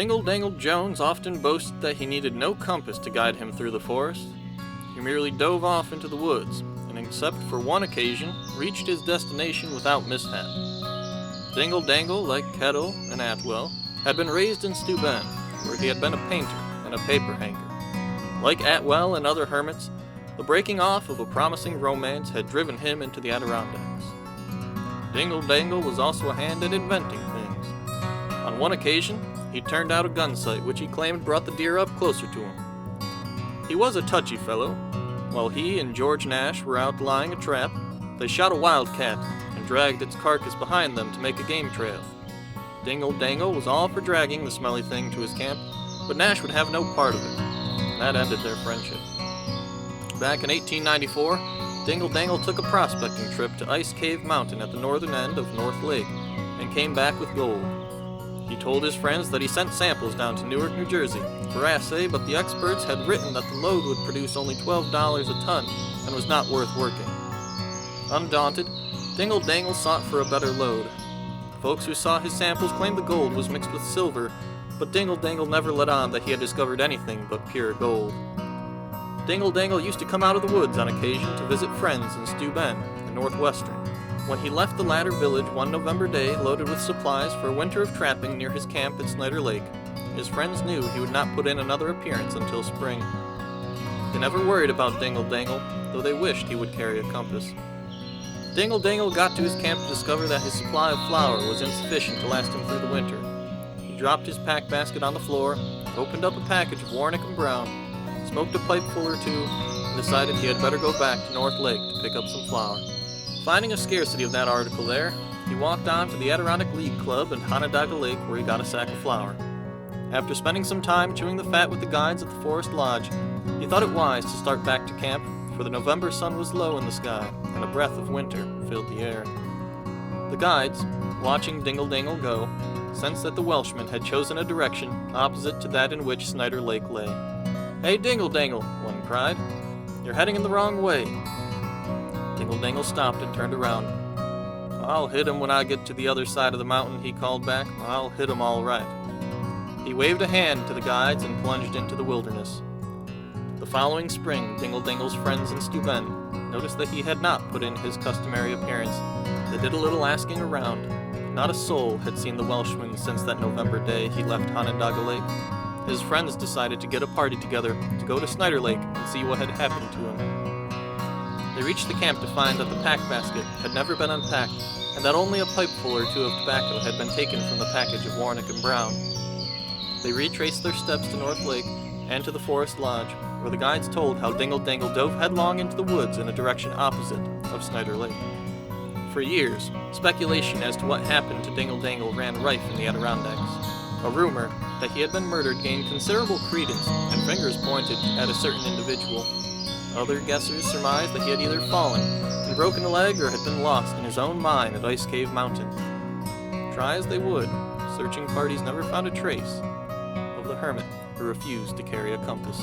Dingle Dangle Jones often boasted that he needed no compass to guide him through the forest. He merely dove off into the woods, and except for one occasion, reached his destination without mishap. Dingle Dangle, like Kettle and Atwell, had been raised in Steuben, where he had been a painter and a paper hanger. Like Atwell and other hermits, the breaking off of a promising romance had driven him into the Adirondacks. Dingle Dangle was also a hand at inventing things. On one occasion, he turned out a gun sight which he claimed brought the deer up closer to him. He was a touchy fellow. While he and George Nash were out lying a trap, they shot a wildcat and dragged its carcass behind them to make a game trail. Dingle Dangle was all for dragging the smelly thing to his camp, but Nash would have no part of it, and that ended their friendship. Back in 1894, Dingle Dangle took a prospecting trip to Ice Cave Mountain at the northern end of North Lake, and came back with gold. He told his friends that he sent samples down to Newark, New Jersey, for assay, but the experts had written that the load would produce only $12 a ton, and was not worth working. Undaunted, Dingle Dangle sought for a better load. Folks who saw his samples claimed the gold was mixed with silver, but Dingle Dangle never let on that he had discovered anything but pure gold. Dingle Dangle used to come out of the woods on occasion to visit friends in Steuben, the Northwestern. When he left the latter village one November day loaded with supplies for a winter of trapping near his camp at Snyder Lake, his friends knew he would not put in another appearance until spring. They never worried about Dingle Dangle, though they wished he would carry a compass. Dingle Dangle got to his camp to discover that his supply of flour was insufficient to last him through the winter. He dropped his pack basket on the floor, opened up a package of Warnick and Brown, smoked a pipeful or two, and decided he had better go back to North Lake to pick up some flour. Finding a scarcity of that article there, he walked on to the Adirondack League Club in Onondaga Lake where he got a sack of flour. After spending some time chewing the fat with the guides at the Forest Lodge, he thought it wise to start back to camp, for the November sun was low in the sky, and a breath of winter filled the air. The guides, watching Dingle Dangle go, sensed that the Welshman had chosen a direction opposite to that in which Snyder Lake lay. "Hey, Dingle Dangle," one cried. "You're heading in the wrong way." Dingle Dangle stopped and turned around. "I'll hit him when I get to the other side of the mountain," he called back. "I'll hit him all right." He waved a hand to the guides and plunged into the wilderness. The following spring, Dingle Dangle's friends in Steuben noticed that he had not put in his customary appearance. They did a little asking around. Not a soul had seen the Welshman since that November day he left Onondaga Lake. His friends decided to get a party together to go to Snyder Lake and see what had happened to him. They reached the camp to find that the pack basket had never been unpacked, and that only a pipeful or two of tobacco had been taken from the package of Warnick and Brown. They retraced their steps to North Lake and to the Forest Lodge, where the guides told how Dingle Dangle dove headlong into the woods in a direction opposite of Snyder Lake. For years, speculation as to what happened to Dingle Dangle ran rife in the Adirondacks. A rumor that he had been murdered gained considerable credence, and fingers pointed at a certain individual. Other guessers surmised that he had either fallen and broken a leg or had been lost in his own mine at Ice Cave Mountain. Try as they would, searching parties never found a trace of the hermit who refused to carry a compass.